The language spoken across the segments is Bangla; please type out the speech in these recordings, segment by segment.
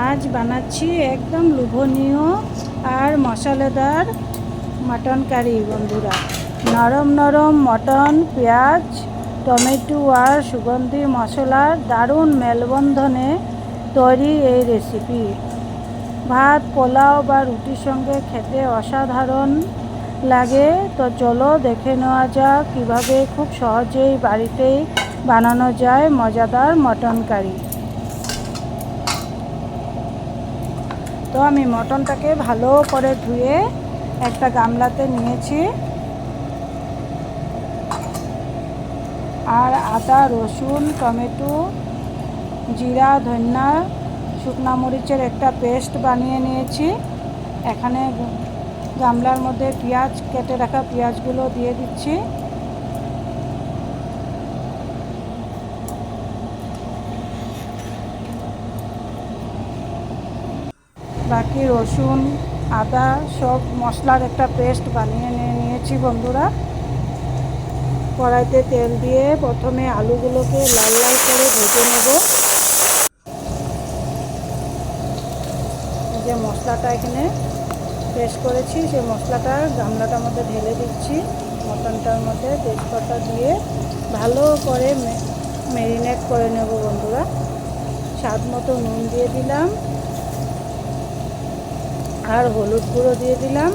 আজ বানাচ্ছি একদম লোভনীয় আর মশলাদার মটন কারি বন্ধুরা। নরম নরম মটন, পেঁয়াজ, টমেটো আর সুগন্ধি মশলার দারুণ মেলবন্ধনে তৈরি এই রেসিপি ভাত, পোলাও বা রুটির সঙ্গে খেতে অসাধারণ লাগে। তো চলো দেখে নেওয়া যাক কীভাবে খুব সহজেই বাড়িতেই বানানো যায় মজাদার মটন কারি। তো আমি মটনটাকে ভালো করে ধুয়ে একটা গামলাতে নিয়েছি, আর আদা, রসুন, টমেটো, জিরা, ধনিয়া, শুকনা মরিচের একটা পেস্ট বানিয়ে নিয়েছি। এখানে গামলার মধ্যে পেঁয়াজ, কেটে রাখা পেঁয়াজগুলো দিয়ে দিচ্ছি। বাকি রসুন, আদা সব মশলার একটা পেস্ট বানিয়ে নিয়েছি বন্ধুরা। কড়াইতে তেল দিয়ে প্রথমে আলুগুলোকে লাল লাল করে ভেজে নেব। যে মশলাটা এখানে পেস্ট করেছি সেই মশলাটা গামলাটার মধ্যে ঢেলে দিচ্ছি। মটনটার মধ্যে তেজপাতা দিয়ে ভালো করে ম্যারিনেট করে নেব বন্ধুরা। স্বাদ মতো নুন দিয়ে দিলাম, আর হলুদ গুঁড়ো দিয়ে দিলাম,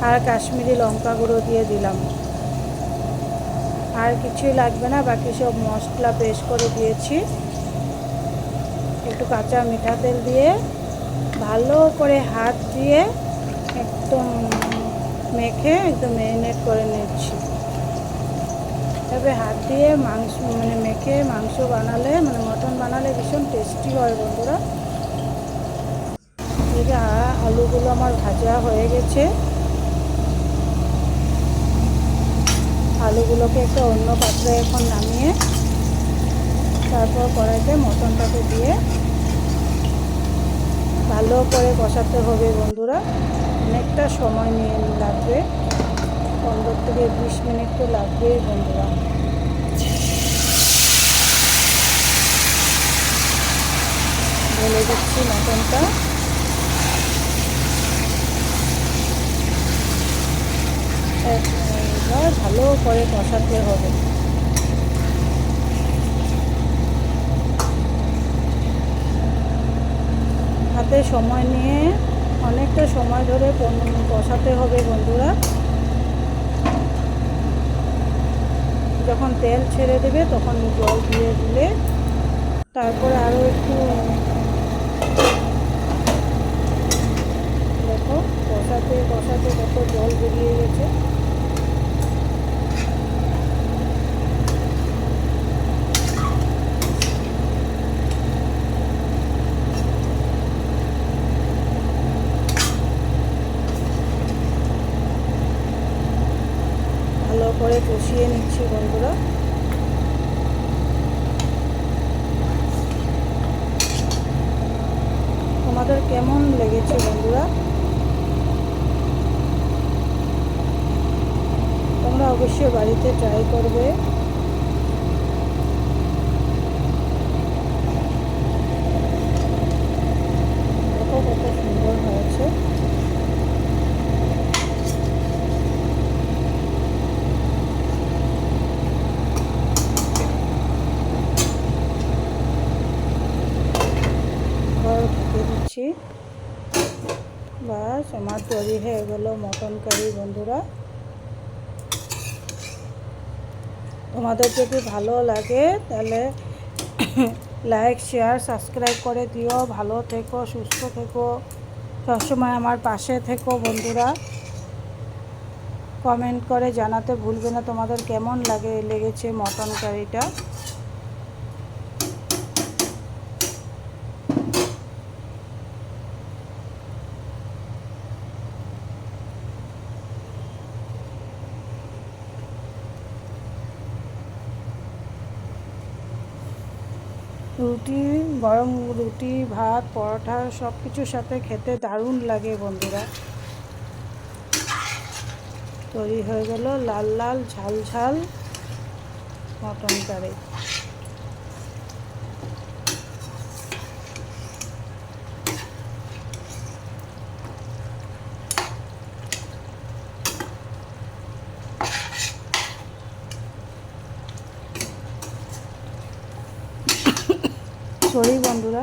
আর কাশ্মীরি লঙ্কা গুঁড়ো দিয়ে দিলাম। আর কিছুই লাগবে না, বাকি সব মশলা পেস্ট করে দিয়েছি। একটু কাঁচা মিঠা তেল দিয়ে ভালো করে হাত দিয়ে একদম মেখে একদম ম্যারিনেট করে নিচ্ছি। তবে হাত দিয়ে মাংস মেখে মাংস বানালে মটন বানালে ভীষণ টেস্টি হয় বন্ধুরা। এই যে আলুগুলো আমার ভাজা হয়ে গেছে। আলুগুলোকে একটা অন্য পাত্রে এখন নামিয়ে তারপর কড়াইতে মটনটাকে দিয়ে ভালো করে কষাতে হবে বন্ধুরা। অনেকটা সময় নিয়ে লাগবে, 15 থেকে 20 মিনিট তো লাগবেই বন্ধুরা। ঢেলে দিচ্ছি মটনটা। এবার ভালো করে কষাতে হবে। হাতে সময় নিয়ে অনেকটা সময় ধরে কষাতে হবে বন্ধুরা। যখন তেল ছেড়ে দেবে তখন জল দিয়ে দিলে তারপরে আরও একটু দেখো কষাতে কষাতে কত জল বেরিয়ে গেছে। ভালো করে কষিয়ে নিচ্ছি বন্ধুরা। তোমাদের কেমন লেগেছে বন্ধুরা? তোমরা অবশ্যই বাড়িতে ট্রাই করবে। দেখো কত সুন্দর হয়েছে। ঢেকে দিচ্ছি। বাস আমার তৈরি হয়ে গেল মটন কারি বন্ধুরা। তোমাদের যদি ভালো লাগে তাহলে লাইক, শেয়ার, সাবস্ক্রাইব করে দিও। ভালো থেকো, সুস্থ থেকো, সবসময় আমার পাশে থেকো বন্ধুরা। কমেন্ট করে জানাতে ভুলবে না তোমাদের কেমন লেগেছে মটন কারিটা। রুটি, গরম রুটি, ভাত, পরোটা সব কিছুর সাথে খেতে দারুণ লাগে বন্ধুরা। তৈরি হয়ে গেল লাল লাল ঝাল ঝাল মটন কারি। করি বন্ধুরা।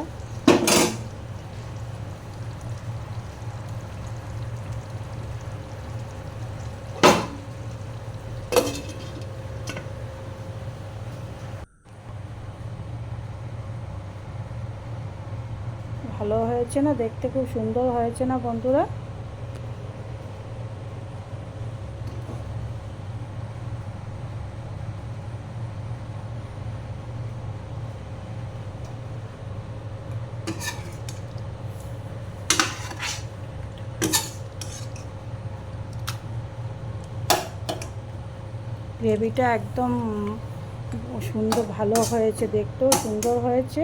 ভালো হয়েছে না? দেখতে খুব সুন্দর হয়েছে না বন্ধুরা? গ্রেভিটা একদম সুন্দর, ভালো হয়েছে, দেখতেও সুন্দর হয়েছে।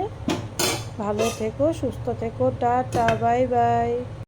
ভালো থেকো, সুস্থ থেকো, টাটা, বাই বাই।